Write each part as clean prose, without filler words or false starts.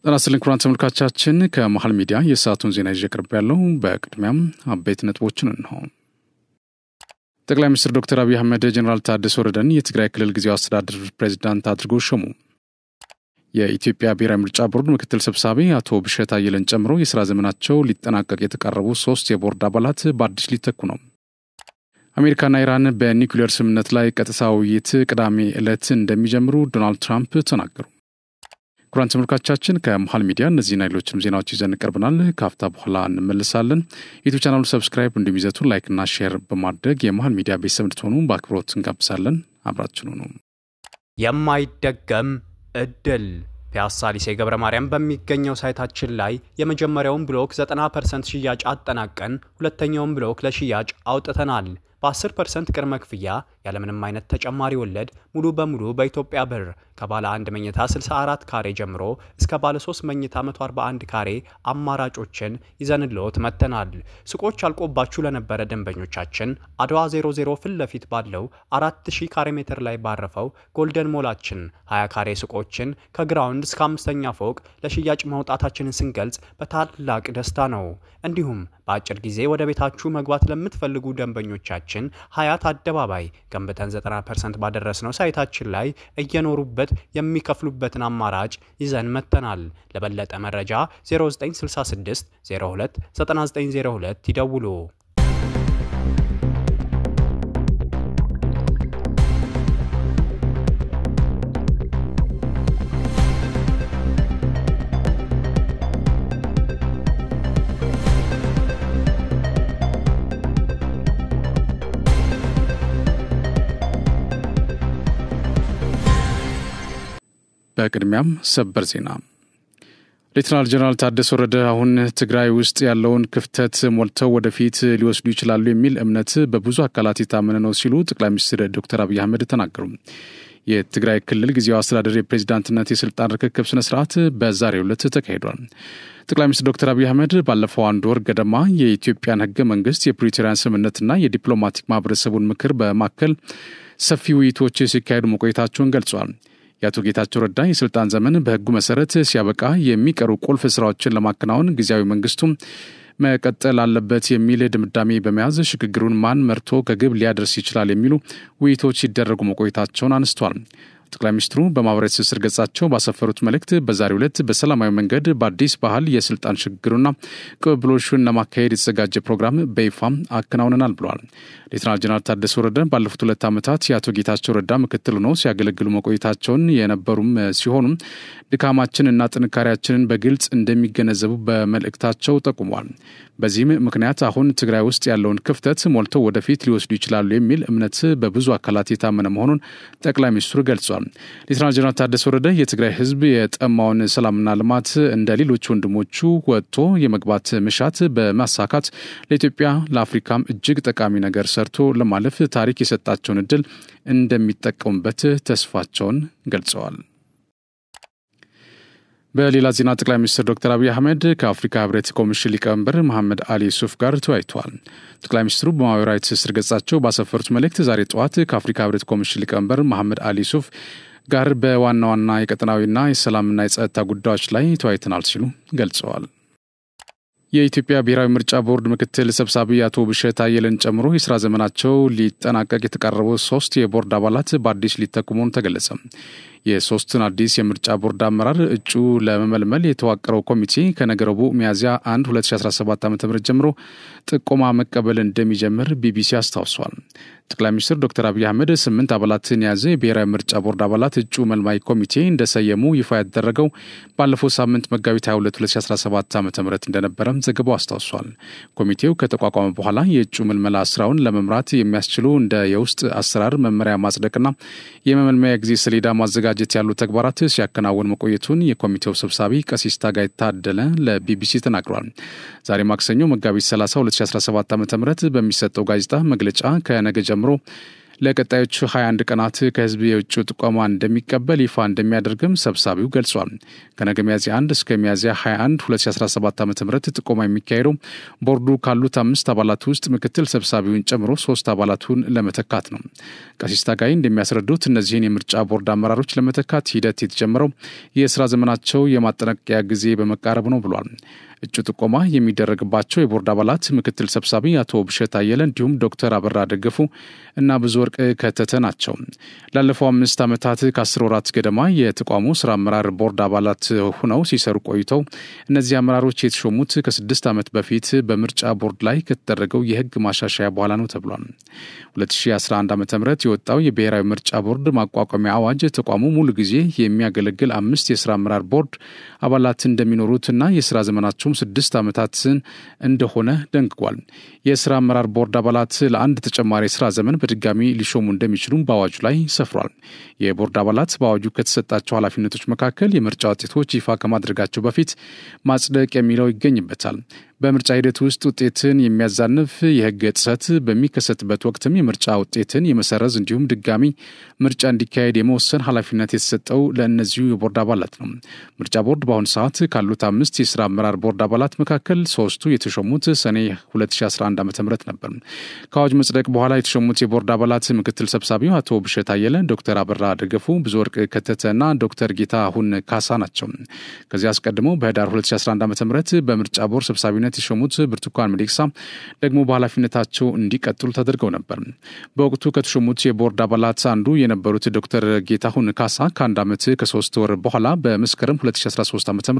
ራስልን ኩራን ተመልካቾቻችን ከመሃል ሚዲያ የሰዓቱን ዜና ይዤ ቀርቤያለሁ። በቅድሚያም አበይት ነጥቦችን እንሆ። ጠቅላይ ሚኒስትር ዶክተር አብይ አህመድ ጀነራል ታደሰ ወረደን የትግራይ ክልል ጊዜያዊ አስተዳደር ፕሬዝዳንት አድርገው ሾሙ። የኢትዮጵያ ብሔራዊ ምርጫ ቦርድ ምክትል ሰብሳቢ አቶ ብሸት አየለን ጨምሮ የሥራ ዘመናቸው ሊጠናቀቅ የተቃረቡ 3 የቦርድ አባላት በአዲስ ሊተኩ ነው። አሜሪካና ኢራን በኒውክሌር ስምምነት ላይ ቀጥታ ውይይት ቅዳሜ ዕለት እንደሚጀምሩ ዶናልድ ትራምፕ ተናገሩ። ኩራን ተመልካቾቻችን ከመሃል ሚዲያ እነዚህና ሌሎችንም ዜናዎች ይዘን ቀርበናል። ካፍታ በኋላ እንመለሳለን። ዩቲዩብ ቻናሉን ሰብስክራይብ እንዲሚዘቱ ላይክ እና ሼር በማድረግ የመሃል ሚዲያ ቤተሰብ እንድትሆኑ በአክብሮት እንጋብዛለን። አብራችሁን ሁኑ። የማይደገም እድል ፒያሳ ሊሴ ገብረ ማርያም በሚገኘው ሳይታችን ላይ የመጀመሪያውን ብሎክ 90% ሽያጭ አጠናቀን ሁለተኛውን ብሎክ ለሽያጭ አውጥተናል። በ10% ቅድመ ክፍያ ያለምንም አይነት ተጨማሪ ወለድ ሙሉ በሙሉ በኢትዮጵያ ብር ከባለ 1 መኝታ 64 ካሬ ጀምሮ እስከ ባለ 3 መኝታ 141 ካሬ አማራጮችን ይዘንልዎት መጥተናል። ሱቆች አልቆባችሁ ለነበረ ደንበኞቻችን አድዋ 00 ፊት ለፊት ባለው 4000 ካሬ ሜትር ላይ ባረፈው ጎልደን ሞላችን 20 ካሬ ሱቆችን ከግራውንድ እስከ 5ኛ ፎቅ ለሽያጭ ማውጣታችንን ስንገልጽ በታላቅ ደስታ ነው። እንዲሁም በአጭር ጊዜ ወደ ቤታችሁ መግባት ለምትፈልጉ ደንበኞቻችን ሀያት አደባባይ ገንብተን 90% ባደረስነው ሳይታችን ላይ እየኖሩበት የሚከፍሉበትን አማራጭ ይዘን መጥተናል። ለበለጠ መረጃ 0966 02 9902 ይደውሉ። በቅድሚያም ሰበር ዜና። ሌተናል ጀነራል ታደሰ ወረደ አሁን ትግራይ ውስጥ ያለውን ክፍተት ሞልተው ወደፊት ሊወስዱ ይችላሉ የሚል እምነት በብዙ አካላት የታመነ ነው ሲሉ ጠቅላይ ሚኒስትር ዶክተር አብይ አህመድ ተናገሩ። የትግራይ ክልል ጊዜያዊ አስተዳደር የፕሬዝዳንትነት የስልጣን ርክክብ ስነ ስርዓት በዛሬው ዕለት ተካሂዷል። ጠቅላይ ሚኒስትር ዶክተር አብይ አህመድ ባለፈው አንድ ወር ገደማ የኢትዮጵያን ህገ መንግስት፣ የፕሪቶሪያን ስምምነትና የዲፕሎማቲክ ማህበረሰቡን ምክር በማከል ሰፊ ውይይቶች ሲካሄዱ መቆየታቸውን ገልጸዋል። የአቶ ጌታቸው ረዳ የስልጣን ዘመን በህጉ መሰረት ሲያበቃ የሚቀሩ ቁልፍ ስራዎችን ለማከናወን ጊዜያዊ መንግስቱ መቀጠል አለበት የሚል ድምዳሜ በመያዝ ሽግግሩን ማን መርቶ ከግብ ሊያደርስ ይችላል የሚሉ ውይይቶች ሲደረጉ መቆየታቸውን አንስተዋል። ጠቅላይ ሚኒስትሩ በማህበራዊ ትስስር ገጻቸው ባሰፈሩት መልእክት በዛሬው ዕለት በሰላማዊ መንገድ በአዲስ ባህል የስልጣን ሽግግሩና ቅብብሎሹን ለማካሄድ የተዘጋጀ ፕሮግራም በይፋ አከናውነናል ብለዋል። ሌተናል ጀነራል ታደሰ ወረደ ባለፉት 2 ዓመታት የአቶ ጌታቸው ረዳ ምክትል ሆነው ሲያገለግሉ መቆየታቸውን የነበሩም ሲሆኑም ድካማችንና ጥንካሬያችንን በግልጽ እንደሚገነዘቡ በመልእክታቸው ጠቁመዋል። በዚህም ምክንያት አሁን ትግራይ ውስጥ ያለውን ክፍተት ሞልተው ወደፊት ሊወስዱ ይችላሉ የሚል እምነት በብዙ አካላት የታመነ መሆኑን ጠቅላይ ሚኒስትሩ ገልጿል። ሌተናል ጀነራል ታደሰ ወረደ የትግራይ ህዝብ የጠማውን ሰላምና ልማት እንደ ሌሎች ወንድሞቹ ወጥቶ የመግባት መሻት በማሳካት ለኢትዮጵያ ለአፍሪካም እጅግ ጠቃሚ ነገር ሰርቶ ለማለፍ ታሪክ የሰጣቸውን እድል እንደሚጠቀሙበት ተስፋቸውን ገልጸዋል። በሌላ ዜና ጠቅላይ ሚኒስትር ዶክተር አብይ አህመድ ከአፍሪካ ህብረት ኮሚሽን ሊቀመንበር መሐመድ አሊ ዩሱፍ ጋር ተወያይተዋል። ጠቅላይ ሚኒስትሩ በማህበራዊ ትስስር ገጻቸው ባሰፈሩት መልእክት ዛሬ ጠዋት ከአፍሪካ ህብረት ኮሚሽን ሊቀመንበር መሐመድ አሊ ዩሱፍ ጋር በዋና ዋና የቀጠናዊና የሰላምና የጸጥታ ጉዳዮች ላይ ተወያይተናል ሲሉ ገልጸዋል። የኢትዮጵያ ብሔራዊ ምርጫ ቦርድ ምክትል ሰብሳቢ አቶ ብሸት አየለን ጨምሮ የሥራ ዘመናቸው ሊጠናቀቅ የተቃረቡ 3 የቦርድ አባላት በአዲስ ሊተኩ መሆኑ ተገለጸ። የ3ቱን አዲስ የምርጫ ቦርድ አመራር እጩ ለመመልመል የተዋቀረው ኮሚቴ ከነገ ረቡዕ ሚያዝያ 1 2017 ዓ.ም ጀምሮ ጥቆማ መቀበል እንደሚጀምር ቢቢሲ አስታውሷል። ጠቅላይ ሚኒስትር ዶክተር አብይ አህመድ 8 አባላትን የያዘ የብሔራዊ ምርጫ ቦርድ አባላት እጩ መልማይ ኮሚቴ እንደሰየሙ ይፋ ያደረገው ባለፈው ሳምንት መጋቢት 22 2017 ዓ.ም እንደነበረም ዘገባው አስታውሷል። ኮሚቴው ከተቋቋመ በኋላ የእጩ መልመላ ስራውን ለመምራት የሚያስችሉ እንደ የውስጥ አሰራር መመሪያ ማጽደቅና የመመልመያ ጊዜ ሰሌዳ ማዘጋጀት ያሉ ተግባራት ሲያከናውን መቆየቱን የኮሚቴው ሰብሳቢ ቀሲስ ታጋይ ታደለ ለቢቢሲ ተናግሯል። ዛሬ ማክሰኞ መጋቢት 30 2017 ዓ.ም በሚሰጠው ጋዜጣ መግለጫ ከነገ ጀምሮ ለቀጣዮቹ 21 ቀናት ከህዝብ የውጭ ጥቆማ እንደሚቀበል ይፋ እንደሚያደርግም ሰብሳቢው ገልጿል። ከነገ ሚያዝያ 1 እስከ ሚያዝያ 21 2017 ዓ.ም ጥቆማ የሚካሄደው ቦርዱ ካሉት 5 አባላት ውስጥ ምክትል ሰብሳቢውን ጨምሮ 3 አባላቱን ለመተካት ነው። ቀሲስ ታጋይ እንደሚያስረዱት እነዚህን የምርጫ ቦርድ አመራሮች ለመተካት ሂደት የተጀመረው የስራ ዘመናቸው የማጠናቀቂያ ጊዜ በመቃረብ ነው ብሏል። እጩ ጥቆማ የሚደረግባቸው የቦርድ አባላት ምክትል ሰብሳቢ አቶ ብሸት አየለ እንዲሁም ዶክተር አበራ ደገፉ እና ብዙ ወርቅ ከተተ ናቸው። ላለፈው 5 ዓመታት ከ10 ወራት ገደማ የተቋሙ ስራ አመራር ቦርድ አባላት ሆነው ሲሰሩ ቆይተው እነዚህ አመራሮች የተሾሙት ከ6 ዓመት በፊት በምርጫ ቦርድ ላይ ከተደረገው የህግ ማሻሻያ በኋላ ነው ተብሏል። 2011 ዓ.ም የወጣው የብሔራዊ ምርጫ ቦርድ ማቋቋሚያ አዋጅ ተቋሙ ሙሉ ጊዜ የሚያገለግል 5 የስራ አመራር ቦርድ አባላት እንደሚኖሩትና የስራ ዘመናቸው 6 ዓመታትን እንደሆነ ደንግጓል። የስራ አመራር ቦርድ አባላት ለአንድ ተጨማሪ ስራ ዘመን በድጋሚ ሊሾሙ እንደሚችሉ በአዋጁ ላይ ሰፍሯል። የቦርድ አባላት በአዋጁ ከተሰጣቸው ኃላፊነቶች መካከል የምርጫ ውጤቶች ይፋ ከማድረጋቸው በፊት ማጽደቅ የሚለው ይገኝበታል። በምርጫ ሂደት ውስጥ ውጤትን የሚያዛንፍ የህግ ጥሰት በሚከሰትበት ወቅትም የምርጫ ውጤትን የመሰረዝ እንዲሁም ድጋሚ ምርጫ እንዲካሄድ የመወሰን ኃላፊነት የተሰጠው ለእነዚሁ የቦርድ አባላት ነው። ምርጫ ቦርድ በአሁኑ ሰዓት ካሉት 5 የስራ አመራር ቦርድ አባላት መካከል 3ቱ የተሾሙት ሰኔ 2011 ዓ.ም ነበር። ከአዋጅ መጽደቅ በኋላ የተሾሙት የቦርድ አባላት ምክትል ሰብሳቢው አቶ ብሸት አየለ፣ ዶክተር አበራ ደገፉ፣ ብዙ ወርቅ ከተተና ዶክተር ጌታሁን ካሳ ናቸው። ከዚህ አስቀድሞ በህዳር 2011 ዓ.ም በምርጫ ቦርድ ሰብሳቢነት የተሾሙት ብርቱካን ሚደቅሳ ደግሞ በኃላፊነታቸው እንዲቀጥሉ ተደርገው ነበር። በወቅቱ ከተሾሙት የቦርድ አባላት አንዱ የነበሩት ዶክተር ጌታሁን ካሳ ከ1 ዓመት ከ3 ወር በኋላ በመስከረም 2013 ዓ.ም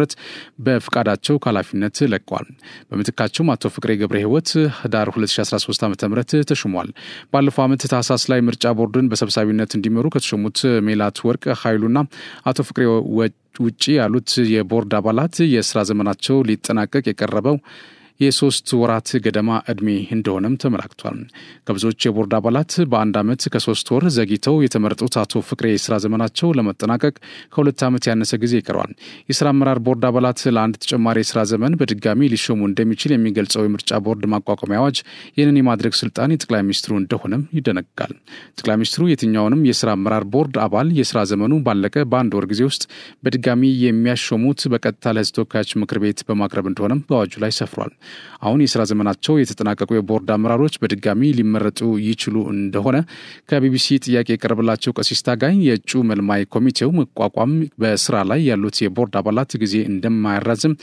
በፍቃዳቸው ከኃላፊነት ለቀዋል። በምትካቸውም አቶ ፍቅሬ ገብረ ህይወት ህዳር 2013 ዓ.ም ተሾሟል። ባለፈው ዓመት ታህሳስ ላይ ምርጫ ቦርድን በሰብሳቢነት እንዲመሩ ከተሾሙት ሜላት ወርቅ ኃይሉና አቶ ፍቅሬ ውጪ ያሉት የቦርድ አባላት የስራ ዘመናቸው ሊጠናቀቅ የቀረበው የ3 ወራት ገደማ ዕድሜ እንደሆነም ተመላክቷል። ከብዙዎች የቦርድ አባላት በ1 ዓመት ከ3 ወር ዘግይተው የተመረጡት አቶ ፍቅሬ የስራ ዘመናቸው ለመጠናቀቅ ከ2 ዓመት ያነሰ ጊዜ ይቀረዋል። የስራ አመራር ቦርድ አባላት ለአንድ ተጨማሪ የስራ ዘመን በድጋሚ ሊሾሙ እንደሚችል የሚገልጸው የምርጫ ቦርድ ማቋቋሚያ አዋጅ ይህንን የማድረግ ስልጣን የጠቅላይ ሚኒስትሩ እንደሆነም ይደነጋል። ጠቅላይ ሚኒስትሩ የትኛውንም የስራ አመራር ቦርድ አባል የስራ ዘመኑ ባለቀ በ1 ወር ጊዜ ውስጥ በድጋሚ የሚያሾሙት በቀጥታ ለሕዝብ ተወካዮች ምክር ቤት በማቅረብ እንደሆነም በአዋጁ ላይ ሰፍሯል። አሁን የስራ ዘመናቸው የተጠናቀቁ የቦርድ አመራሮች በድጋሚ ሊመረጡ ይችሉ እንደሆነ ከቢቢሲ ጥያቄ የቀረበላቸው ቀሲስ ታጋይ የእጩ መልማይ ኮሚቴው መቋቋም በስራ ላይ ያሉት የቦርድ አባላት ጊዜ እንደማያራዝም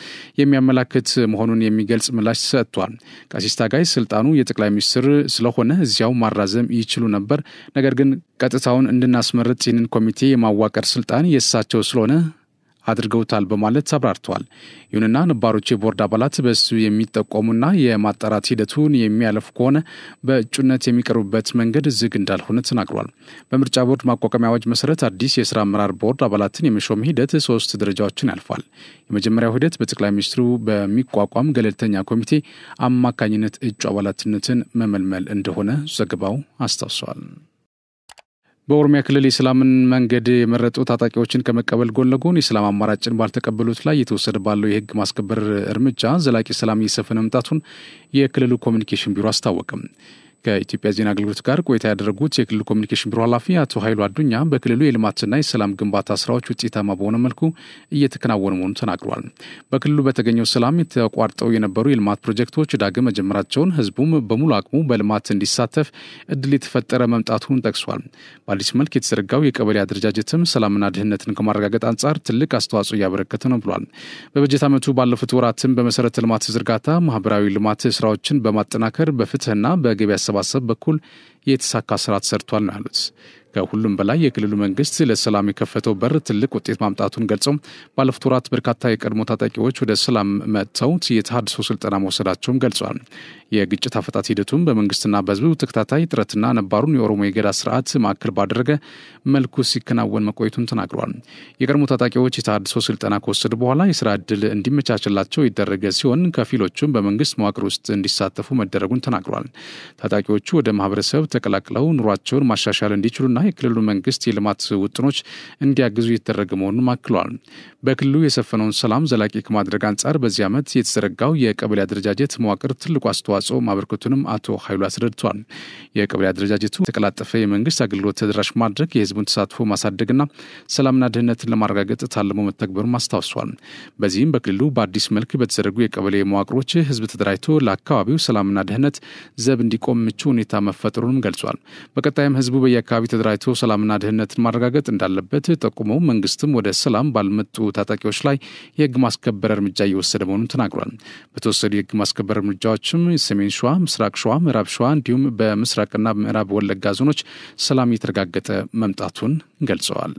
የሚያመላክት መሆኑን የሚገልጽ ምላሽ ሰጥቷል። ቀሲስ ታጋይ ስልጣኑ የጠቅላይ ሚኒስትር ስለሆነ እዚያው ማራዘም ይችሉ ነበር፣ ነገር ግን ቀጥታውን እንድናስመርጥ ይህንን ኮሚቴ የማዋቀር ስልጣን የእሳቸው ስለሆነ አድርገውታል በማለት አብራርተዋል። ይሁንና ነባሮች የቦርድ አባላት በሱ የሚጠቆሙና የማጣራት ሂደቱን የሚያለፉ ከሆነ በእጩነት የሚቀርቡበት መንገድ ዝግ እንዳልሆነ ተናግሯል። በምርጫ ቦርድ ማቋቋሚያ አዋጅ መሰረት አዲስ የስራ አመራር ቦርድ አባላትን የመሾም ሂደት 3 ደረጃዎችን ያልፋል። የመጀመሪያው ሂደት በጠቅላይ ሚኒስትሩ በሚቋቋም ገለልተኛ ኮሚቴ አማካኝነት እጩ አባላትነትን መመልመል እንደሆነ ዘገባው አስታውሷል። በኦሮሚያ ክልል የሰላምን መንገድ የመረጡ ታጣቂዎችን ከመቀበል ጎን ለጎን የሰላም አማራጭን ባልተቀበሉት ላይ የተወሰደ ባለው የህግ ማስከበር እርምጃ ዘላቂ ሰላም እየሰፈነ መምጣቱን የክልሉ ኮሚኒኬሽን ቢሮ አስታወቀም። ከኢትዮጵያ ዜና አገልግሎት ጋር ቆይታ ያደረጉት የክልሉ ኮሚኒኬሽን ቢሮ ኃላፊ አቶ ኃይሉ አዱኛ በክልሉ የልማትና የሰላም ግንባታ ስራዎች ውጤታማ በሆነ መልኩ እየተከናወኑ መሆኑን ተናግረዋል። በክልሉ በተገኘው ሰላም የተቋርጠው የነበሩ የልማት ፕሮጀክቶች ዳግም መጀመራቸውን፣ ህዝቡም በሙሉ አቅሙ በልማት እንዲሳተፍ እድል የተፈጠረ መምጣቱን ጠቅሷል። በአዲስ መልክ የተዘረጋው የቀበሌ አደረጃጀትም ሰላምና ደህንነትን ከማረጋገጥ አንጻር ትልቅ አስተዋጽኦ እያበረከተ ነው ብሏል። በበጀት ዓመቱ ባለፉት ወራትም በመሰረተ ልማት ዝርጋታ፣ ማህበራዊ ልማት ስራዎችን በማጠናከር በፍትህና በገቢ አሰባሰብ በኩል የተሳካ ስራ ተሰርቷል ነው ያሉት። ከሁሉም በላይ የክልሉ መንግስት ለሰላም የከፈተው በር ትልቅ ውጤት ማምጣቱን ገልጸው ባለፉት ወራት በርካታ የቀድሞ ታጣቂዎች ወደ ሰላም መጥተው የተሃድሶ ስልጠና መውሰዳቸውን ገልጸዋል። የግጭት አፈታት ሂደቱም በመንግስትና በህዝቡ ተከታታይ ጥረትና ነባሩን የኦሮሞ የገዳ ስርዓት ማዕከል ባደረገ መልኩ ሲከናወን መቆየቱን ተናግረዋል። የቀድሞ ታጣቂዎች የተሃድሶ ስልጠና ከወሰዱ በኋላ የስራ ዕድል እንዲመቻችላቸው ይደረገ ሲሆን ከፊሎቹም በመንግስት መዋቅር ውስጥ እንዲሳተፉ መደረጉን ተናግረዋል። ታጣቂዎቹ ወደ ማህበረሰብ ተቀላቅለው ኑሯቸውን ማሻሻል እንዲችሉና የክልሉ መንግስት የልማት ውጥኖች እንዲያግዙ የተደረገ መሆኑን አክሏል። በክልሉ የሰፈነውን ሰላም ዘላቂ ከማድረግ አንጻር በዚህ ዓመት የተዘረጋው የቀበሌ አደረጃጀት መዋቅር ትልቁ አስተዋጽኦ ማበርከቱንም አቶ ኃይሉ አስረድቷል። የቀበሌ አደረጃጀቱ የተቀላጠፈ የመንግስት አገልግሎት ተደራሽ ማድረግ፣ የህዝቡን ተሳትፎ ማሳደግና ሰላምና ደህንነትን ለማረጋገጥ ታልሞ መተግበሩን አስታውሷል። በዚህም በክልሉ በአዲስ መልክ በተዘረጉ የቀበሌ መዋቅሮች ህዝብ ተደራጅቶ ለአካባቢው ሰላምና ደህንነት ዘብ እንዲቆም ምቹ ሁኔታ መፈጠሩንም ገልጿል። በቀጣይም ህዝቡ በየአካባቢው ተደራጅቶ ሰላምና ደህንነትን ማረጋገጥ እንዳለበት ጠቁመው መንግስትም ወደ ሰላም ባልመጡ ታጣቂዎች ላይ የህግ ማስከበር እርምጃ እየወሰደ መሆኑን ተናግሯል። በተወሰዱ የህግ ማስከበር እርምጃዎችም ሰሜን ሸዋ፣ ምስራቅ ሸዋ፣ ምዕራብ ሸዋ እንዲሁም በምስራቅና ምዕራብ ወለጋ ዞኖች ሰላም እየተረጋገጠ መምጣቱን ገልጸዋል።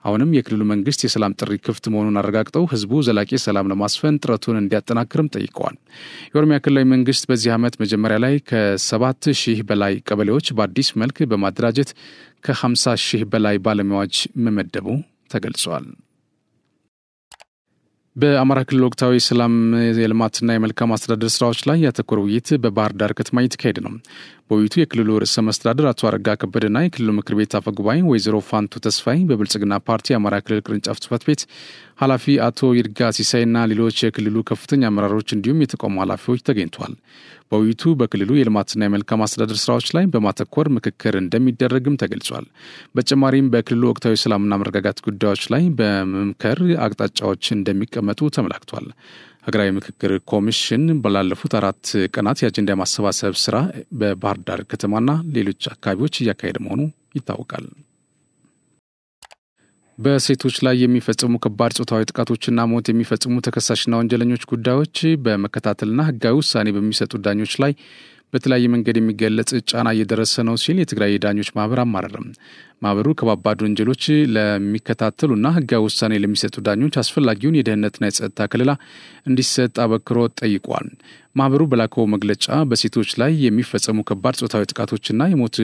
አሁንም የክልሉ መንግስት የሰላም ጥሪ ክፍት መሆኑን አረጋግጠው ህዝቡ ዘላቂ ሰላም ለማስፈን ጥረቱን እንዲያጠናክርም ጠይቀዋል። የኦሮሚያ ክልላዊ መንግስት በዚህ ዓመት መጀመሪያ ላይ ከ7,000 በላይ ቀበሌዎች በአዲስ መልክ በማደራጀት ከ50,000 በላይ ባለሙያዎች መመደቡ ተገልጿል። በአማራ ክልል ወቅታዊ ሰላም የልማትና የመልካም አስተዳደር ስራዎች ላይ ያተኮረ ውይይት በባህር ዳር ከተማ እየተካሄደ ነው። በውይይቱ የክልሉ ርዕሰ መስተዳድር አቶ አረጋ ከበደና የክልሉ ምክር ቤት አፈ ጉባኤ ወይዘሮ ፋንቱ ተስፋይ፣ በብልጽግና ፓርቲ የአማራ ክልል ቅርንጫፍ ጽህፈት ቤት ኃላፊ አቶ ይርጋ ሲሳይና ሌሎች የክልሉ ከፍተኛ አመራሮች እንዲሁም የተቋሙ ኃላፊዎች ተገኝተዋል። በውይይቱ በክልሉ የልማትና የመልካም አስተዳደር ስራዎች ላይ በማተኮር ምክክር እንደሚደረግም ተገልጿል። በተጨማሪም በክልሉ ወቅታዊ ሰላምና መረጋጋት ጉዳዮች ላይ በመምከር አቅጣጫዎች እንደሚቀመጡ ተመላክቷል። ሀገራዊ ምክክር ኮሚሽን ባለፉት 4 ቀናት የአጀንዳ ማሰባሰብ ስራ በባህር ዳር ከተማና ሌሎች አካባቢዎች እያካሄደ መሆኑ ይታወቃል። በሴቶች ላይ የሚፈጸሙ ከባድ ጾታዊ ጥቃቶችና ሞት የሚፈጽሙ ተከሳሽና ወንጀለኞች ጉዳዮች በመከታተልና ህጋዊ ውሳኔ በሚሰጡ ዳኞች ላይ በተለያየ መንገድ የሚገለጽ ጫና እየደረሰ ነው ሲል የትግራይ የዳኞች ማህበር አማረረም። ማህበሩ ከባባድ ወንጀሎች ለሚከታተሉና ህጋዊ ውሳኔ ለሚሰጡ ዳኞች አስፈላጊውን የደህንነትና የጸጥታ ከለላ እንዲሰጥ አበክሮ ጠይቋል። ማህበሩ በላከው መግለጫ በሴቶች ላይ የሚፈጸሙ ከባድ ጾታዊ ጥቃቶችና የሞት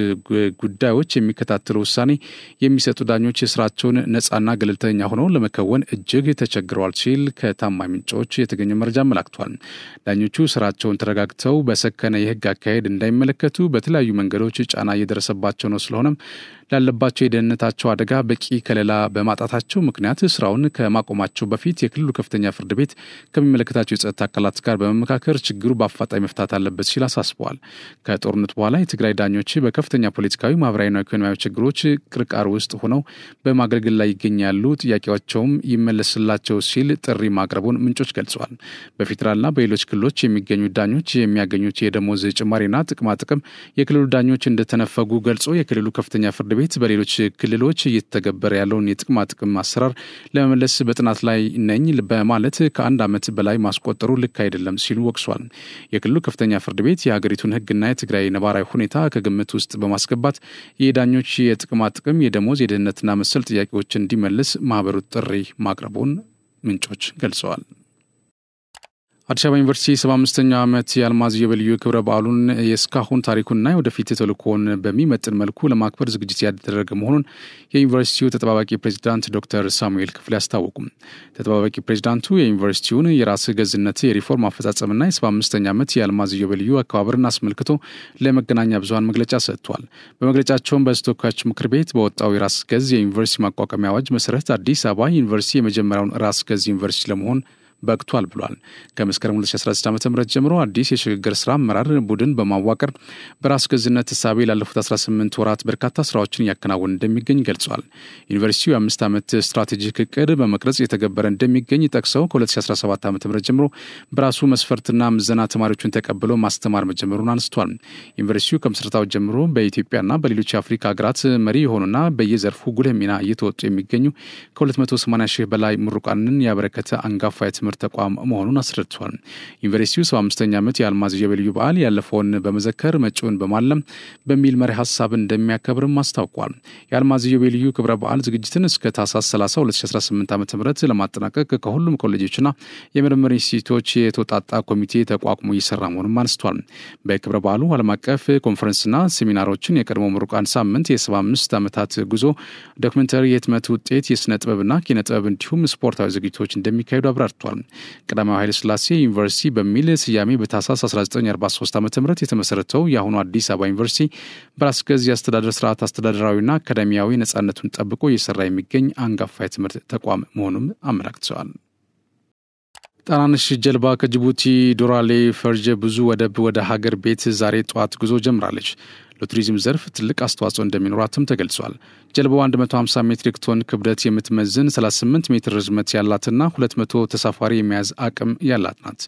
ጉዳዮች የሚከታተሉ ውሳኔ የሚሰጡ ዳኞች የስራቸውን ነጻና ገለልተኛ ሆነው ለመከወን እጅግ ተቸግረዋል ሲል ከታማኝ ምንጮች የተገኘ መረጃ አመላክቷል። ዳኞቹ ስራቸውን ተረጋግተው በሰከነ የህግ አካሄድ እንዳይመለከቱ በተለያዩ መንገዶች ጫና እየደረሰባቸው ነው። ስለሆነም ላለባቸው የደህንነታቸው አደጋ በቂ ከለላ በማጣታቸው ምክንያት ስራውን ከማቆማቸው በፊት የክልሉ ከፍተኛ ፍርድ ቤት ከሚመለከታቸው የጸጥታ አካላት ጋር በመመካከር ችግሩ በአፋጣኝ መፍታት አለበት ሲል አሳስበዋል። ከጦርነቱ በኋላ የትግራይ ዳኞች በከፍተኛ ፖለቲካዊ፣ ማህበራዊና ኢኮኖሚያዊ ችግሮች ቅርቃር ውስጥ ሆነው በማገልገል ላይ ይገኛሉ። ጥያቄያቸውም ይመለስላቸው ሲል ጥሪ ማቅረቡን ምንጮች ገልጸዋል። በፌዴራልና በሌሎች ክልሎች የሚገኙ ዳኞች የሚያገኙት የደሞዝ ጭማሪና ጥቅማ ጥቅም የክልሉ ዳኞች እንደተነፈጉ ገልጾ የክልሉ ከፍተኛ ፍርድ ቤት በሌሎች ክልሎች እየተገበረ ያለውን የጥቅማ ጥቅም አሰራር ለመመለስ በጥናት ላይ ነኝ በማለት ከ1 ዓመት በላይ ማስቆጠሩ ልክ አይደለም ሲሉ ወቅሷል። የክልሉ ከፍተኛ ፍርድ ቤት የሀገሪቱን ህግና የትግራይ ነባራዊ ሁኔታ ከግምት ውስጥ በማስገባት የዳኞች የጥቅማ ጥቅም፣ የደሞዝ፣ የደህንነትና መሰል ጥያቄዎች እንዲመልስ ማህበሩ ጥሪ ማቅረቡን ምንጮች ገልጸዋል። አዲስ አበባ ዩኒቨርሲቲ 75ኛው ዓመት የአልማዝ ኢዮቤልዩ ክብረ በዓሉን የእስካሁን ታሪኩንና ወደፊት ተልዕኮውን በሚመጥን መልኩ ለማክበር ዝግጅት ያደረገ መሆኑን የዩኒቨርሲቲው ተጠባባቂ ፕሬዚዳንት ዶክተር ሳሙኤል ክፍሌ አስታወቁ። ተጠባባቂ ፕሬዚዳንቱ የዩኒቨርሲቲውን የራስ ገዝነት የሪፎርም አፈጻጸምና የ75ኛ ዓመት የአልማዝ ኢዮቤልዩ አከባበርን አስመልክቶ ለመገናኛ ብዙሃን መግለጫ ሰጥቷል። በመግለጫቸውም በሕዝብ ተወካዮች ምክር ቤት በወጣው የራስ ገዝ የዩኒቨርሲቲ ማቋቋሚያ አዋጅ መሰረት አዲስ አበባ ዩኒቨርሲቲ የመጀመሪያውን ራስ ገዝ ዩኒቨርሲቲ ለመሆን በቅቷል ብሏል። ከመስከረም 2016 ዓ.ም ጀምሮ አዲስ የሽግግር ስራ አመራር ቡድን በማዋቀር በራስ ገዝነት እሳቤ ላለፉት 18 ወራት በርካታ ስራዎችን እያከናወነ እንደሚገኝ ገልጿል። ዩኒቨርሲቲው የ5 ዓመት ስትራቴጂክ እቅድ በመቅረጽ የተገበረ እንደሚገኝ ጠቅሰው ከ2017 ዓ.ም ጀምሮ በራሱ መስፈርትና ምዘና ተማሪዎችን ተቀብሎ ማስተማር መጀመሩን አንስቷል። ዩኒቨርሲቲው ከምስረታው ጀምሮ በኢትዮጵያና በሌሎች የአፍሪካ ሀገራት መሪ የሆኑና በየዘርፉ ጉልህ ሚና እየተወጡ የሚገኙ ከ280 ሺህ በላይ ምሩቃንን ያበረከተ አንጋፋ ትምህርት ተቋም መሆኑን አስረድቷል። ዩኒቨርሲቲው 75ኛ ዓመት የአልማዝ ኢዮቤልዩ በዓል ያለፈውን በመዘከር መጪውን በማለም በሚል መሪ ሐሳብ እንደሚያከብርም አስታውቋል። የአልማዝ ኢዮቤልዩ ክብረ በዓል ዝግጅትን እስከ ታህሳስ 30 2018 ዓ.ም ለማጠናቀቅ ከሁሉም ኮሌጆችና የምርምር ኢንስቲትዩቶች የተውጣጣ ኮሚቴ ተቋቁሞ እየሰራ መሆኑን አንስቷል። በክብረ በዓሉ ዓለም አቀፍ ኮንፈረንስና ሴሚናሮችን፣ የቀድሞ ምሩቃን ሳምንት፣ የ75 ዓመታት ጉዞ፣ ዶክመንተሪ፣ የህትመት ውጤት፣ የስነ ጥበብና ኪነ ጥበብ እንዲሁም ስፖርታዊ ዝግጅቶች እንደሚካሄዱ አብራርቷል። ተገልጿል። ቀዳማዊ ኃይለ ሥላሴ ዩኒቨርሲቲ በሚል ስያሜ በታህሳስ 1943 ዓ.ም የተመሰረተው የአሁኑ አዲስ አበባ ዩኒቨርሲቲ በራስ ገዝ የአስተዳደር ስርዓት አስተዳደራዊና አካዳሚያዊ ነጻነቱን ጠብቆ እየሰራ የሚገኝ አንጋፋ የትምህርት ተቋም መሆኑን አመላክተዋል። ጣናነሽ ጀልባ ከጅቡቲ ዶራሌ ፈርጀ ብዙ ወደብ ወደ ሀገር ቤት ዛሬ ጠዋት ጉዞ ጀምራለች። ለቱሪዝም ዘርፍ ትልቅ አስተዋጽኦ እንደሚኖራትም ተገልጿል። ጀልባው 150 ሜትሪክ ቶን ክብደት የምትመዝን 38 ሜትር ርዝመት ያላትና 200 ተሳፋሪ የመያዝ አቅም ያላት ናት።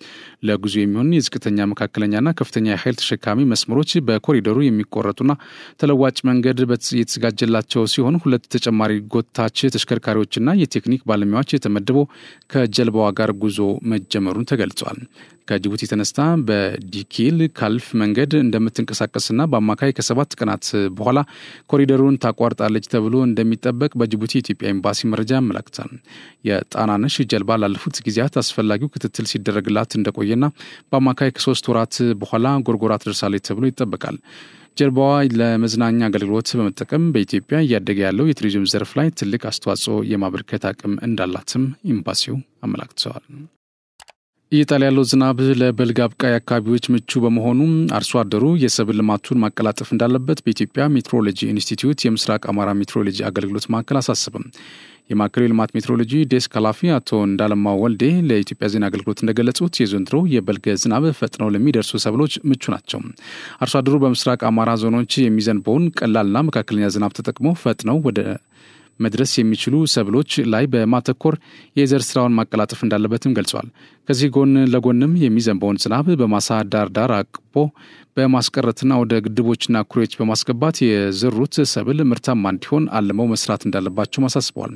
ለጉዞ የሚሆን የዝቅተኛ መካከለኛና ከፍተኛ የኃይል ተሸካሚ መስመሮች በኮሪደሩ የሚቆረጡና ተለዋጭ መንገድ የተዘጋጀላቸው ሲሆን 2 ተጨማሪ ጎታች ተሽከርካሪዎችና የቴክኒክ ባለሙያዎች የተመደበው ከጀልባዋ ጋር ጉዞ መጀመሩን ተገልጿል። ከጅቡቲ ተነስታ በዲኪል ካልፍ መንገድ እንደምትንቀሳቀስና በአማካይ ከ7 ቀናት በኋላ ኮሪደሩን ታቋርጣለች ተብሎ እንደሚጠበቅ በጅቡቲ ኢትዮጵያ ኤምባሲ መረጃ ያመለክታል። የጣናነሽ ጀልባ ላለፉት ጊዜያት አስፈላጊው ክትትል ሲደረግላት እንደቆየና በአማካይ ከ3 ወራት በኋላ ጎርጎራ ትደርሳለች ተብሎ ይጠበቃል። ጀልባዋ ለመዝናኛ አገልግሎት በመጠቀም በኢትዮጵያ እያደገ ያለው የቱሪዝም ዘርፍ ላይ ትልቅ አስተዋጽኦ የማበርከት አቅም እንዳላትም ኤምባሲው አመላክተዋል። እየጣለ ያለው ዝናብ ለበልግ አብቃይ አካባቢዎች ምቹ በመሆኑ አርሶ አደሩ የሰብል ልማቱን ማቀላጠፍ እንዳለበት በኢትዮጵያ ሜትሮሎጂ ኢንስቲትዩት የምስራቅ አማራ ሜትሮሎጂ አገልግሎት ማዕከል አሳሰበም። የማዕከሉ የልማት ሜትሮሎጂ ዴስክ ኃላፊ አቶ እንዳለማ ወልዴ ለኢትዮጵያ ዜና አገልግሎት እንደገለጹት የዘንድሮ የበልግ ዝናብ ፈጥነው ለሚደርሱ ሰብሎች ምቹ ናቸው። አርሶ አደሩ በምስራቅ አማራ ዞኖች የሚዘንበውን ቀላልና መካከለኛ ዝናብ ተጠቅሞ ፈጥነው ወደ መድረስ የሚችሉ ሰብሎች ላይ በማተኮር የዘር ስራውን ማቀላጠፍ እንዳለበትም ገልጿል። ከዚህ ጎን ለጎንም የሚዘንበውን ዝናብ በማሳ ዳር አቅቦ በማስቀረትና ወደ ግድቦችና ኩሬዎች በማስገባት የዘሩት ሰብል ምርታማ እንዲሆን አልመው መስራት እንዳለባቸው አሳስበዋል።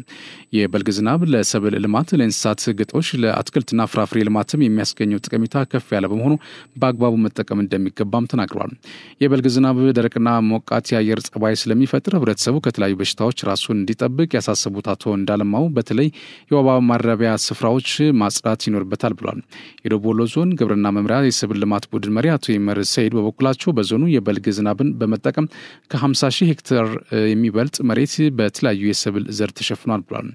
የበልግ ዝናብ ለሰብል ልማት፣ ለእንስሳት ግጦሽ፣ ለአትክልትና ፍራፍሬ ልማትም የሚያስገኘው ጠቀሜታ ከፍ ያለ በመሆኑ በአግባቡ መጠቀም እንደሚገባም ተናግረዋል። የበልግ ዝናብ ደረቅና ሞቃት የአየር ጸባይ ስለሚፈጥር ህብረተሰቡ ከተለያዩ በሽታዎች ራሱን እንዲጠብቅ ያሳሰቡት አቶ እንዳለማው በተለይ የወባ ማረቢያ ስፍራዎች ማጽዳት ይኖርበታል ብሏል። የደቡብ ወሎ ዞን ግብርና መምሪያ የሰብል ልማት ቡድን መሪ አቶ ይመር ሰይድ በበኩላቸው በዞኑ የበልግ ዝናብን በመጠቀም ከ50 ሺህ ሄክታር የሚበልጥ መሬት በተለያዩ የሰብል ዘር ተሸፍኗል ብሏል።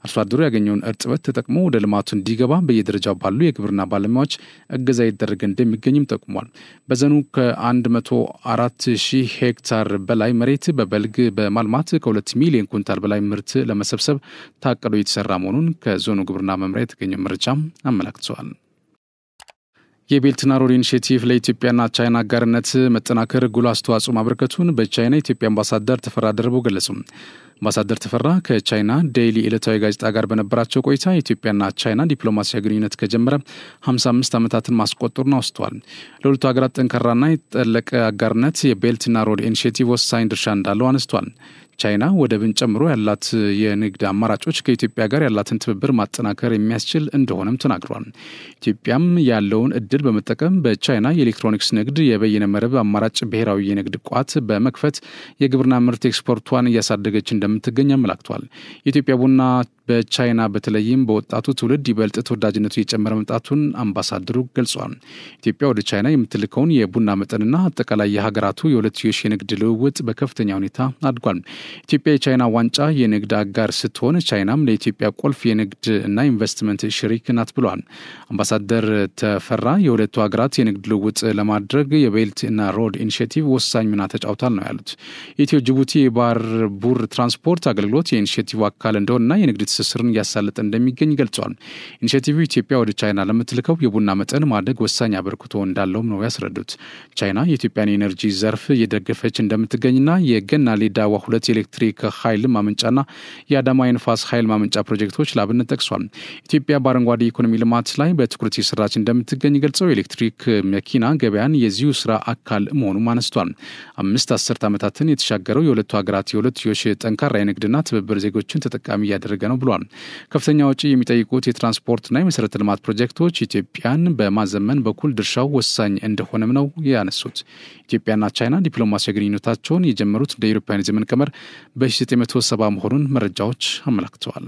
አርሶ አደሩ ያገኘውን እርጥበት ተጠቅሞ ወደ ልማቱ እንዲገባ በየደረጃው ባሉ የግብርና ባለሙያዎች እገዛ ይደረግ እንደሚገኝም ጠቁሟል። በዞኑ ከ104 ሺህ ሄክታር በላይ መሬት በበልግ በማልማት ከ2 ሚሊዮን ኩንታል በላይ ምርት ለመሰብሰብ ታቅዶ የተሰራ መሆኑን ከዞኑ ግብርና መምሪያ የተገኘው መረጃ አመላክቷል። የቤልትና ሮድ ኢኒሼቲቭ ለኢትዮጵያና ቻይና አጋርነት መጠናከር ጉልህ አስተዋጽኦ ማበርከቱን በቻይና የኢትዮጵያ አምባሳደር ተፈራ ደርበው ገለጹ። አምባሳደር ተፈራ ከቻይና ዴይሊ ዕለታዊ ጋዜጣ ጋር በነበራቸው ቆይታ የኢትዮጵያና ቻይና ዲፕሎማሲያዊ ግንኙነት ከጀመረ 55 ዓመታትን ማስቆጠሩን አውስተዋል። ለሁለቱ ሀገራት ጠንካራና የጠለቀ አጋርነት የቤልትና ሮድ ኢኒሼቲቭ ወሳኝ ድርሻ እንዳለው አነስቷል። ቻይና ወደብን ጨምሮ ያላት የንግድ አማራጮች ከኢትዮጵያ ጋር ያላትን ትብብር ማጠናከር የሚያስችል እንደሆነም ተናግሯል። ኢትዮጵያም ያለውን እድል በመጠቀም በቻይና የኤሌክትሮኒክስ ንግድ የበይነ መረብ አማራጭ ብሔራዊ የንግድ ቋት በመክፈት የግብርና ምርት ኤክስፖርቷን እያሳደገች እንደምትገኝ አመላክቷል። የኢትዮጵያ ቡና በቻይና በተለይም በወጣቱ ትውልድ ይበልጥ ተወዳጅነቱ የጨመረ መምጣቱን አምባሳደሩ ገልጿል። ኢትዮጵያ ወደ ቻይና የምትልከውን የቡና መጠንና አጠቃላይ የሀገራቱ የሁለትዮሽ የንግድ ልውውጥ በከፍተኛ ሁኔታ አድጓል። ኢትዮጵያ የቻይና ዋንጫ የንግድ አጋር ስትሆን ቻይናም ለኢትዮጵያ ቁልፍ የንግድ እና ኢንቨስትመንት ሽሪክ ናት ብሏል። አምባሳደር ተፈራ የሁለቱ ሀገራት የንግድ ልውውጥ ለማድረግ የቤልት እና ሮድ ኢኒሼቲቭ ወሳኝ ሚና ተጫውቷል ነው ያሉት። የኢትዮ ጅቡቲ የባህር ቡር ትራንስፖርት አገልግሎት የኢኒሼቲቭ አካል እንደሆነና የንግድ ትስስርን እያሳለጠ እንደሚገኝ ገልጿል። ኢኒሼቲቭ ኢትዮጵያ ወደ ቻይና ለምትልከው የቡና መጠን ማደግ ወሳኝ አበርክቶ እንዳለውም ነው ያስረዱት። ቻይና የኢትዮጵያን የኤነርጂ ዘርፍ እየደገፈች እንደምትገኝና የገናሌ ዳዋ 2 የኤሌክትሪክ ኃይል ማመንጫና የአዳማ የንፋስ ኃይል ማመንጫ ፕሮጀክቶች ላብነት ጠቅሷል። ኢትዮጵያ በአረንጓዴ ኢኮኖሚ ልማት ላይ በትኩረት እየሰራች እንደምትገኝ ገልጸው የኤሌክትሪክ መኪና ገበያን የዚሁ ስራ አካል መሆኑን አነስቷል። 5 10 ዓመታትን የተሻገረው የሁለቱ ሀገራት የሁለትዮሽ ጠንካራ የንግድና ትብብር ዜጎችን ተጠቃሚ እያደረገ ነው ብሏል። ከፍተኛ ወጪ የሚጠይቁት የትራንስፖርትና የመሰረተ ልማት ፕሮጀክቶች ኢትዮጵያን በማዘመን በኩል ድርሻው ወሳኝ እንደሆነም ነው ያነሱት። ኢትዮጵያና ቻይና ዲፕሎማሲያዊ ግንኙነታቸውን የጀመሩት እንደ አውሮፓውያን ዘመን ቀመር በ1970 መሆኑን መረጃዎች አመላክተዋል።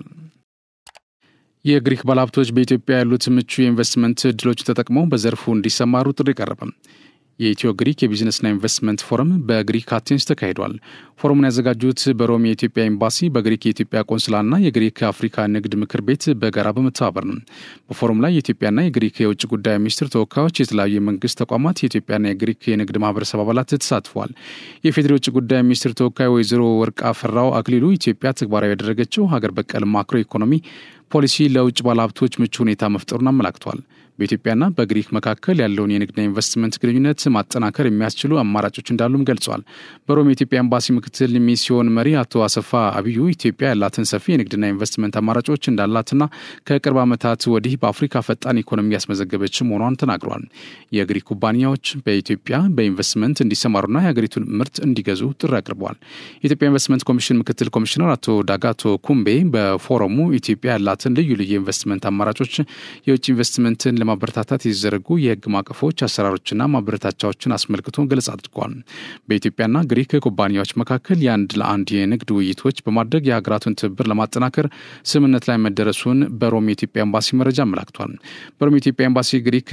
የግሪክ ባለሀብቶች በኢትዮጵያ ያሉት ምቹ የኢንቨስትመንት እድሎች ተጠቅመው በዘርፉ እንዲሰማሩ ጥሪ ቀረበ። የኢትዮ ግሪክ የቢዝነስና ኢንቨስትመንት ፎረም በግሪክ አቴንስ ተካሂዷል። ፎረሙን ያዘጋጁት በሮም የኢትዮጵያ ኤምባሲ፣ በግሪክ የኢትዮጵያ ቆንስላና የግሪክ አፍሪካ ንግድ ምክር ቤት በጋራ በመተባበር ነው። በፎረም ላይ የኢትዮጵያና የግሪክ የውጭ ጉዳይ ሚኒስትር ተወካዮች፣ የተለያዩ የመንግስት ተቋማት፣ የኢትዮጵያና የግሪክ የንግድ ማህበረሰብ አባላት ተሳትፈዋል። የፌዴራል ውጭ ጉዳይ ሚኒስትር ተወካይ ወይዘሮ ወርቅ አፈራው አክሊሉ ኢትዮጵያ ተግባራዊ ያደረገችው ሀገር በቀል ማክሮ ኢኮኖሚ ፖሊሲ ለውጭ ባለሀብቶች ምቹ ሁኔታ መፍጠሩን አመላክተዋል። በኢትዮጵያና በግሪክ መካከል ያለውን የንግድና ኢንቨስትመንት ግንኙነት ማጠናከር የሚያስችሉ አማራጮች እንዳሉም ገልጸዋል። በሮም የኢትዮጵያ ኤምባሲ ምክትል ሚስዮን መሪ አቶ አሰፋ አብዩ ኢትዮጵያ ያላትን ሰፊ የንግድና ኢንቨስትመንት አማራጮች እንዳላትና ከቅርብ ዓመታት ወዲህ በአፍሪካ ፈጣን ኢኮኖሚ ያስመዘገበች መሆኗን ተናግረዋል። የግሪክ ኩባንያዎች በኢትዮጵያ በኢንቨስትመንት እንዲሰማሩና የሀገሪቱን ምርት እንዲገዙ ጥሪ አቅርበዋል። የኢትዮጵያ ኢንቨስትመንት ኮሚሽን ምክትል ኮሚሽነር አቶ ዳጋቶ ኩምቤ በፎረሙ ኢትዮጵያ ያላትን ልዩ ልዩ ኢንቨስትመንት አማራጮች፣ የውጭ ኢንቨስትመንትን ለማበረታታት የተዘረጉ የህግ ማዕቀፎች፣ አሰራሮችና ማበረታቻዎችን አስመልክቶ ገለጻ አድርገዋል። በኢትዮጵያና ግሪክ ኩባንያዎች መካከል የአንድ ለአንድ የንግድ ውይይቶች በማድረግ የሀገራቱን ትብብር ለማጠናከር ስምምነት ላይ መደረሱን በሮም የኢትዮጵያ ኤምባሲ መረጃ አመላክቷል። በሮም የኢትዮጵያ ኤምባሲ ግሪክ፣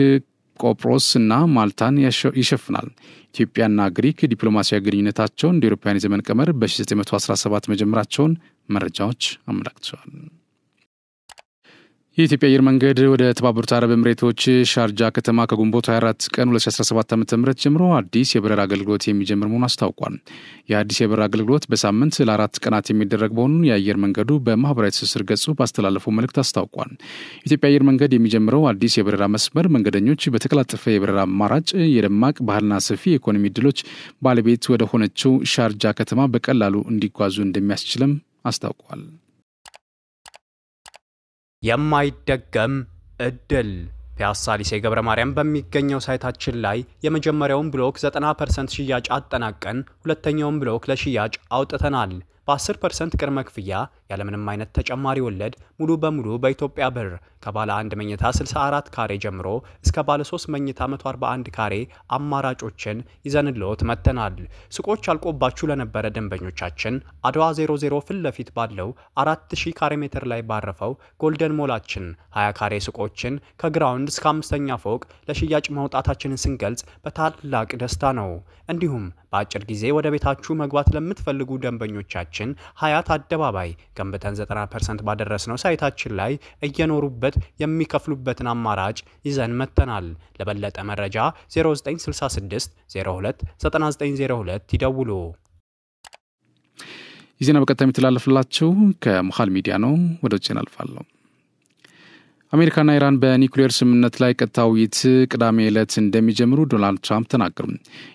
ቆጵሮስ እና ማልታን ይሸፍናል። ኢትዮጵያና ግሪክ ዲፕሎማሲያዊ ግንኙነታቸውን እንደ አውሮፓውያን የዘመን ቀመር በ1917 መጀመራቸውን መረጃዎች አመላክተዋል። የኢትዮጵያ አየር መንገድ ወደ ተባበሩት አረብ ኤምሬቶች ሻርጃ ከተማ ከግንቦት 24 ቀን 2017 ዓ.ም ጀምሮ አዲስ የበረራ አገልግሎት የሚጀምር መሆኑን አስታውቋል። የአዲስ የበረራ አገልግሎት በሳምንት ለ4 ቀናት የሚደረግ መሆኑን የአየር መንገዱ በማህበራዊ ትስስር ገጹ ባስተላለፈው መልእክት አስታውቋል። የኢትዮጵያ አየር መንገድ የሚጀምረው አዲስ የበረራ መስመር መንገደኞች በተቀላጠፈ የበረራ አማራጭ የደማቅ ባህልና ሰፊ የኢኮኖሚ ዕድሎች ባለቤት ወደ ሆነችው ሻርጃ ከተማ በቀላሉ እንዲጓዙ እንደሚያስችልም አስታውቋል። የማይደገም እድል ፒያሳ ሊሴ ገብረ ማርያም በሚገኘው ሳይታችን ላይ የመጀመሪያውን ብሎክ 90% ሽያጭ አጠናቀን ሁለተኛውን ብሎክ ለሽያጭ አውጥተናል። በ10% ቅድመ ክፍያ ያለምንም አይነት ተጨማሪ ወለድ ሙሉ በሙሉ በኢትዮጵያ ብር ከባለ 1 መኝታ 64 ካሬ ጀምሮ እስከ ባለ 3 መኝታ 141 ካሬ አማራጮችን ይዘንልዎት መጥተናል። ሱቆች አልቆባችሁ ለነበረ ደንበኞቻችን አድዋ 00 ፊት ለፊት ባለው 4000 ካሬ ሜትር ላይ ባረፈው ጎልደን ሞላችን 20 ካሬ ሱቆችን ከግራውንድ እስከ 5ኛ ፎቅ ለሽያጭ ማውጣታችንን ስንገልጽ በታላቅ ደስታ ነው። እንዲሁም በአጭር ጊዜ ወደ ቤታችሁ መግባት ለምትፈልጉ ደንበኞቻችን ሀያት አደባባይ ገንብተን 90% ባደረስነው ሳይታችን ላይ እየኖሩበት የሚከፍሉበትን አማራጭ ይዘን መጥተናል። ለበለጠ መረጃ 0966 02 9902 ይደውሉ። ይዘና በቀጥታ የሚተላለፍላችሁ ከመሃል ሚዲያ ነው። ወደ ውጭ እናልፋለን። አሜሪካና ኢራን በኒውክሌር ስምምነት ላይ ቀጥታ ውይይት ቅዳሜ ዕለት እንደሚጀምሩ ዶናልድ ትራምፕ ተናገሩ።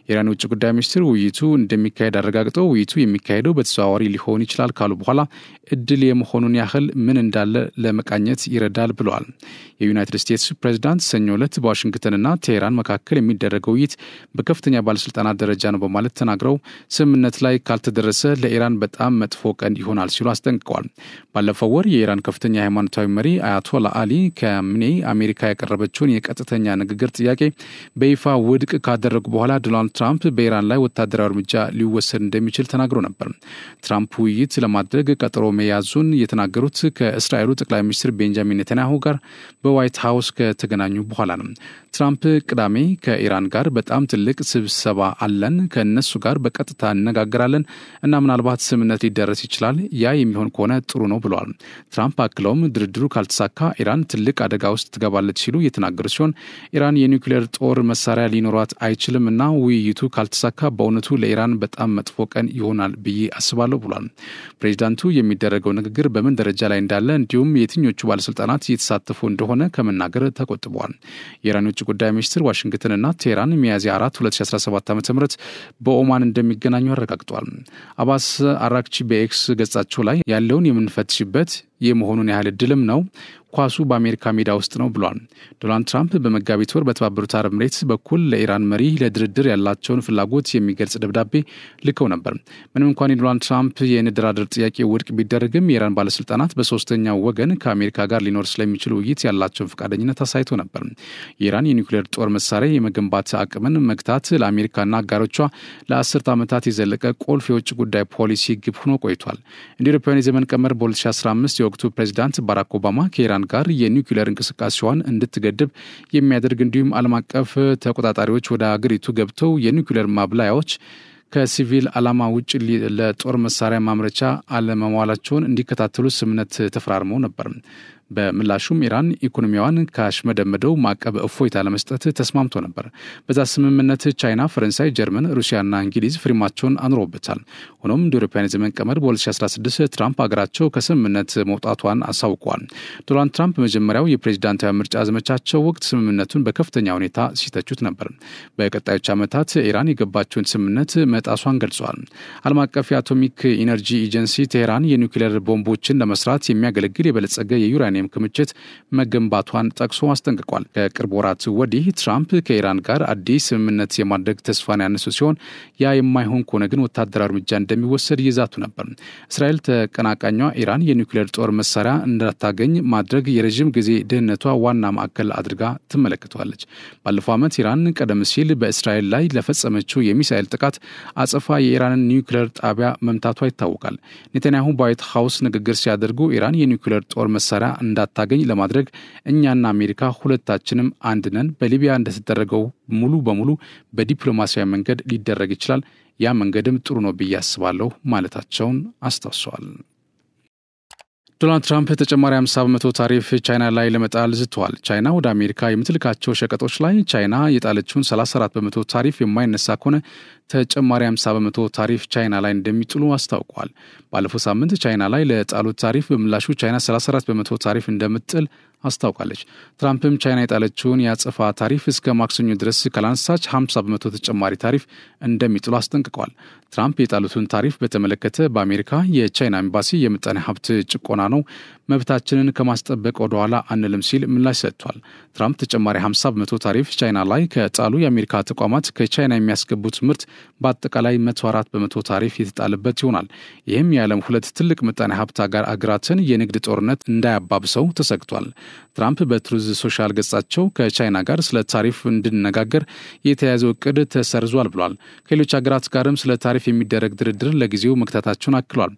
የኢራን ውጭ ጉዳይ ሚኒስትር ውይይቱ እንደሚካሄድ አረጋግጠው ውይይቱ የሚካሄደው በተዘዋዋሪ ሊሆን ይችላል ካሉ በኋላ እድል የመሆኑን ያህል ምን እንዳለ ለመቃኘት ይረዳል ብለዋል። የዩናይትድ ስቴትስ ፕሬዝዳንት ሰኞ ዕለት በዋሽንግተንና ቴሄራን መካከል የሚደረገው ውይይት በከፍተኛ ባለስልጣናት ደረጃ ነው በማለት ተናግረው ስምምነት ላይ ካልተደረሰ ለኢራን በጣም መጥፎ ቀን ይሆናል ሲሉ አስጠንቅቀዋል። ባለፈው ወር የኢራን ከፍተኛ ሃይማኖታዊ መሪ አያቶላ አሊ ከሚኔ አሜሪካ ያቀረበችውን የቀጥተኛ ንግግር ጥያቄ በይፋ ውድቅ ካደረጉ በኋላ ዶናልድ ትራምፕ በኢራን ላይ ወታደራዊ እርምጃ ሊወሰድ እንደሚችል ተናግሮ ነበር። ትራምፕ ውይይት ለማድረግ ቀጠሮ መያዙን የተናገሩት ከእስራኤሉ ጠቅላይ ሚኒስትር ቤንጃሚን ኔታንያሁ ጋር በዋይት ሃውስ ከተገናኙ በኋላ ነው። ትራምፕ ቅዳሜ ከኢራን ጋር በጣም ትልቅ ስብሰባ አለን፣ ከነሱ ጋር በቀጥታ እነጋገራለን እና ምናልባት ስምምነት ሊደረስ ይችላል። ያ የሚሆን ከሆነ ጥሩ ነው ብለዋል። ትራምፕ አክለውም ድርድሩ ካልተሳካ ኢራን ትልቅ አደጋ ውስጥ ትገባለች ሲሉ የተናገሩ ሲሆን ኢራን የኒውክሌር ጦር መሳሪያ ሊኖራት አይችልም እና ውይይቱ ካልተሳካ በእውነቱ ለኢራን በጣም መጥፎ ቀን ይሆናል ብዬ አስባለሁ ብሏል። ፕሬዚዳንቱ የሚደረገው ንግግር በምን ደረጃ ላይ እንዳለ እንዲሁም የትኞቹ ባለስልጣናት እየተሳተፉ እንደሆነ ከመናገር ተቆጥበዋል። የኢራን ውጭ ጉዳይ ሚኒስትር ዋሽንግተንና ቴሄራን ሚያዝያ 4 2017 ዓ.ም በኦማን እንደሚገናኙ አረጋግጧል። አባስ አራክቺ በኤክስ ገጻቸው ላይ ያለውን የምንፈትሽበት የመሆኑን ያህል እድልም ነው፣ ኳሱ በአሜሪካ ሜዳ ውስጥ ነው ብሏል። ዶናልድ ትራምፕ በመጋቢት ወር በተባበሩት አረብ ኤምሬትስ በኩል ለኢራን መሪ ለድርድር ያላቸውን ፍላጎት የሚገልጽ ደብዳቤ ልከው ነበር። ምንም እንኳን የዶናልድ ትራምፕ የንድራድር ጥያቄ ውድቅ ቢደረግም የኢራን ባለስልጣናት በሶስተኛው ወገን ከአሜሪካ ጋር ሊኖር ስለሚችል ውይይት ያላቸውን ፈቃደኝነት አሳይቶ ነበር። የኢራን የኒውክሌር ጦር መሳሪያ የመገንባት አቅምን መግታት ለአሜሪካና አጋሮቿ ለ10 ዓመታት የዘለቀ ቁልፍ የውጭ ጉዳይ ፖሊሲ ግብ ሆኖ ቆይቷል። እንደ አውሮፓውያን የዘመን ቀመር በ2015 የወቅቱ ፕሬዝዳንት ባራክ ኦባማ ከኢራን ጋር የኒውክሌር እንቅስቃሴዋን እንድትገድብ የሚያደርግ እንዲሁም ዓለም አቀፍ ተቆጣጣሪዎች ወደ አገሪቱ ገብተው የኒውክሌር ማብላያዎች ከሲቪል ዓላማ ውጭ ለጦር መሳሪያ ማምረቻ አለመዋላቸውን እንዲከታተሉ ስምምነት ተፈራርመው ነበር። በምላሹም ኢራን ኢኮኖሚዋን ካሽመደመደው ማዕቀብ እፎይታ ለመስጠት ተስማምቶ ነበር። በዛ ስምምነት ቻይና፣ ፈረንሳይ፣ ጀርመን፣ ሩሲያና እንግሊዝ ፊርማቸውን አኑሮበታል። ሆኖም እንደ አውሮፓውያን ዘመን ቀመር በ2016 ትራምፕ አገራቸው ከስምምነት መውጣቷን አሳውቀዋል። ዶናልድ ትራምፕ በመጀመሪያው የፕሬዝዳንታዊ ምርጫ ዘመቻቸው ወቅት ስምምነቱን በከፍተኛ ሁኔታ ሲተቹት ነበር። በቀጣዮች ዓመታት ኢራን የገባቸውን ስምምነት መጣሷን ገልጸዋል። ዓለም አቀፍ የአቶሚክ ኢነርጂ ኤጀንሲ ቴህራን የኒውክሌር ቦምቦችን ለመስራት የሚያገለግል የበለጸገ የዩራኒየም ክምችት መገንባቷን ጠቅሶ አስጠንቅቋል። ከቅርብ ወራት ወዲህ ትራምፕ ከኢራን ጋር አዲስ ስምምነት የማድረግ ተስፋን ያነሱ ሲሆን ያ የማይሆን ከሆነ ግን ወታደራዊ እርምጃ እንደሚወሰድ ይዛቱ ነበር። እስራኤል ተቀናቃኟ ኢራን የኒውክሌር ጦር መሳሪያ እንዳታገኝ ማድረግ የረዥም ጊዜ ደህንነቷ ዋና ማዕከል አድርጋ ትመለከተዋለች። ባለፈው ዓመት ኢራን ቀደም ሲል በእስራኤል ላይ ለፈጸመችው የሚሳኤል ጥቃት አጸፋ የኢራንን ኒውክሌር ጣቢያ መምታቷ ይታወቃል። ኔታንያሁ በዋይት ሀውስ ንግግር ሲያደርጉ ኢራን የኒውክሌር ጦር መሳሪያ እንዳታገኝ ለማድረግ እኛና አሜሪካ ሁለታችንም አንድ ነን። በሊቢያ እንደተደረገው ሙሉ በሙሉ በዲፕሎማሲያዊ መንገድ ሊደረግ ይችላል። ያ መንገድም ጥሩ ነው ብዬ አስባለሁ ማለታቸውን አስታውሰዋል። ዶናልድ ትራምፕ ተጨማሪ 50% ታሪፍ ቻይና ላይ ለመጣል ዝተዋል። ቻይና ወደ አሜሪካ የምትልካቸው ሸቀጦች ላይ ቻይና የጣለችውን 34% ታሪፍ የማይነሳ ከሆነ ተጨማሪ 50% ታሪፍ ቻይና ላይ እንደሚጥሉ አስታውቀዋል። ባለፈው ሳምንት ቻይና ላይ ለጣሉት ታሪፍ በምላሹ ቻይና 34% ታሪፍ እንደምትጥል አስታውቃለች። ትራምፕም ቻይና የጣለችውን የአጸፋ ታሪፍ እስከ ማክሰኞ ድረስ ካላነሳች 50% ተጨማሪ ታሪፍ እንደሚጥሉ አስጠንቅቀዋል። ትራምፕ የጣሉትን ታሪፍ በተመለከተ በአሜሪካ የቻይና ኤምባሲ የምጣኔ ሀብት ጭቆና ነው፣ መብታችንን ከማስጠበቅ ወደ ኋላ አንልም ሲል ምላሽ ሰጥቷል። ትራምፕ ተጨማሪ 50% ታሪፍ ቻይና ላይ ከጣሉ የአሜሪካ ተቋማት ከቻይና የሚያስገቡት ምርት በአጠቃላይ 104% ታሪፍ የተጣለበት ይሆናል። ይህም የዓለም ሁለት ትልቅ ምጣኔ ሀብት አገራትን የንግድ ጦርነት እንዳያባብሰው ተሰግቷል። ትራምፕ በትሩዝ ሶሻል ገጻቸው ከቻይና ጋር ስለ ታሪፍ እንድንነጋገር የተያዘው እቅድ ተሰርዟል ብሏል። ከሌሎች ሀገራት ጋርም ስለ ታሪፍ የሚደረግ ድርድር ለጊዜው መክታታቸውን አክሏል።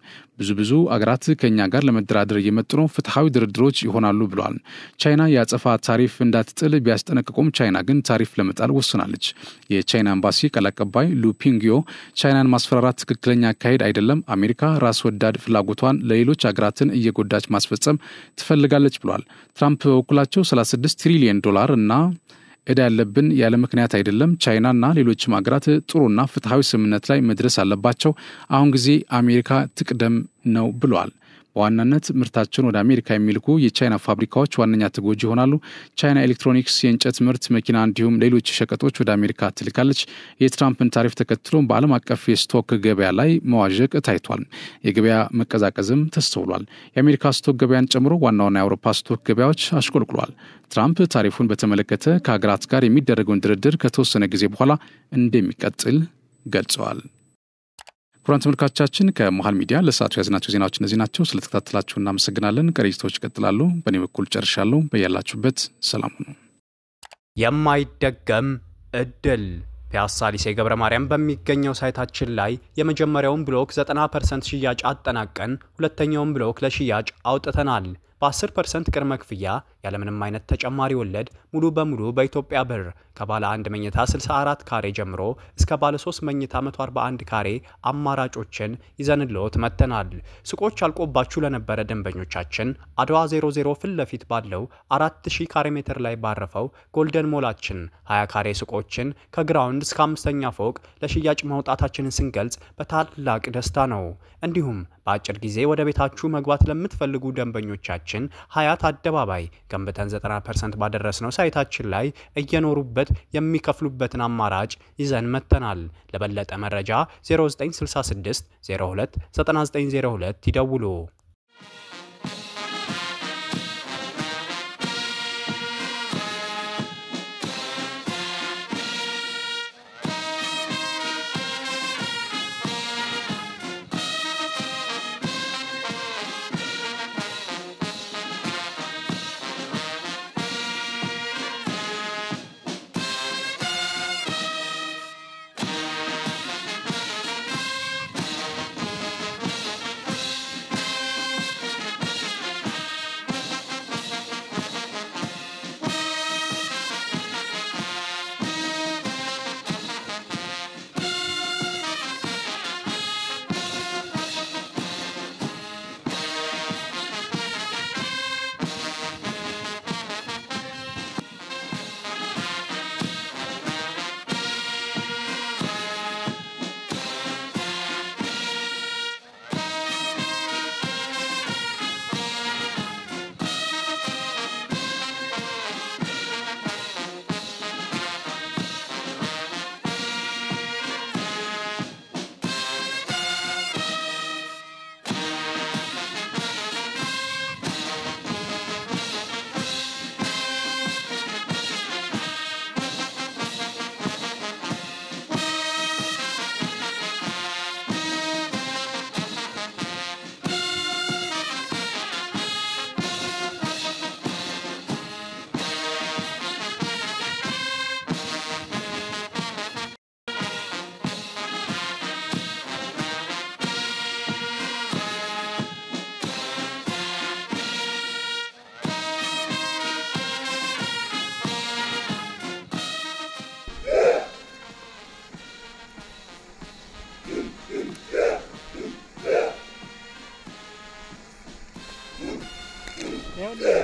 ብዙ አገራት ከኛ ጋር ለመደራደር እየመጡ ነው፣ ፍትሐዊ ድርድሮች ይሆናሉ ብለዋል። ቻይና የአጸፋ ታሪፍ እንዳትጥል ቢያስጠነቅቁም ቻይና ግን ታሪፍ ለመጣል ወስናለች። የቻይና ኤምባሲ ቃል አቀባይ ሉፒንጊዮ ቻይናን ማስፈራራት ትክክለኛ አካሄድ አይደለም፣ አሜሪካ ራስ ወዳድ ፍላጎቷን ለሌሎች ሀገራትን እየጎዳች ማስፈጸም ትፈልጋለች ብሏል። ትራምፕ በበኩላቸው 36 ትሪሊየን ዶላር እና ዕዳ ያለብን ያለ ምክንያት አይደለም፣ ቻይናና ሌሎችም ሀገራት ጥሩና ፍትሐዊ ስምምነት ላይ መድረስ አለባቸው፣ አሁን ጊዜ አሜሪካ ትቅደም ነው ብለዋል። በዋናነት ምርታቸውን ወደ አሜሪካ የሚልኩ የቻይና ፋብሪካዎች ዋነኛ ተጎጂ ይሆናሉ። ቻይና ኤሌክትሮኒክስ፣ የእንጨት ምርት፣ መኪና እንዲሁም ሌሎች ሸቀጦች ወደ አሜሪካ ትልካለች። የትራምፕን ታሪፍ ተከትሎ በዓለም አቀፍ የስቶክ ገበያ ላይ መዋዠቅ ታይቷል። የገበያ መቀዛቀዝም ተስተውሏል። የአሜሪካ ስቶክ ገበያን ጨምሮ ዋና የአውሮፓ ስቶክ ገበያዎች አሽቆልቁሏል። ትራምፕ ታሪፉን በተመለከተ ከሀገራት ጋር የሚደረገውን ድርድር ከተወሰነ ጊዜ በኋላ እንደሚቀጥል ገልጸዋል። ክቡራን ተመልካቾቻችን ከመሃል ሚዲያ ለሰዓቱ ያዝናቸው ዜናዎች እነዚህ ናቸው። ስለተከታተላችሁ እናመሰግናለን። ቀሪ ዝግጅቶች ይቀጥላሉ። በእኔ በኩል ጨርሻለሁ። በያላችሁበት ሰላም ሁኑ። የማይደገም እድል ፒያሳ ሊሴ ገብረ ማርያም በሚገኘው ሳይታችን ላይ የመጀመሪያውን ብሎክ 90% ሽያጭ አጠናቀን ሁለተኛውን ብሎክ ለሽያጭ አውጥተናል። በ10% ቅድመ ክፍያ ያለምንም አይነት ተጨማሪ ወለድ ሙሉ በሙሉ በኢትዮጵያ ብር ከባለ 1 መኝታ 64 ካሬ ጀምሮ እስከ ባለ 3 መኝታ 141 ካሬ አማራጮችን ይዘንልዎት መጥተናል። ሱቆች አልቆባችሁ ለነበረ ደንበኞቻችን አድዋ 00 ፊት ለፊት ባለው 4000 ካሬ ሜትር ላይ ባረፈው ጎልደን ሞላችን 20 ካሬ ሱቆችን ከግራውንድ እስከ 5ኛ ፎቅ ለሽያጭ ማውጣታችንን ስንገልጽ በታላቅ ደስታ ነው። እንዲሁም በአጭር ጊዜ ወደ ቤታችሁ መግባት ለምትፈልጉ ደንበኞቻችን ሀያት አደባባይ ገንብተን 90% ባደረስነው ሳይታችን ላይ እየኖሩበት የሚከፍሉበትን አማራጭ ይዘን መጥተናል። ለበለጠ መረጃ 0966 02 9902 ይደውሉ። ይኸውልህ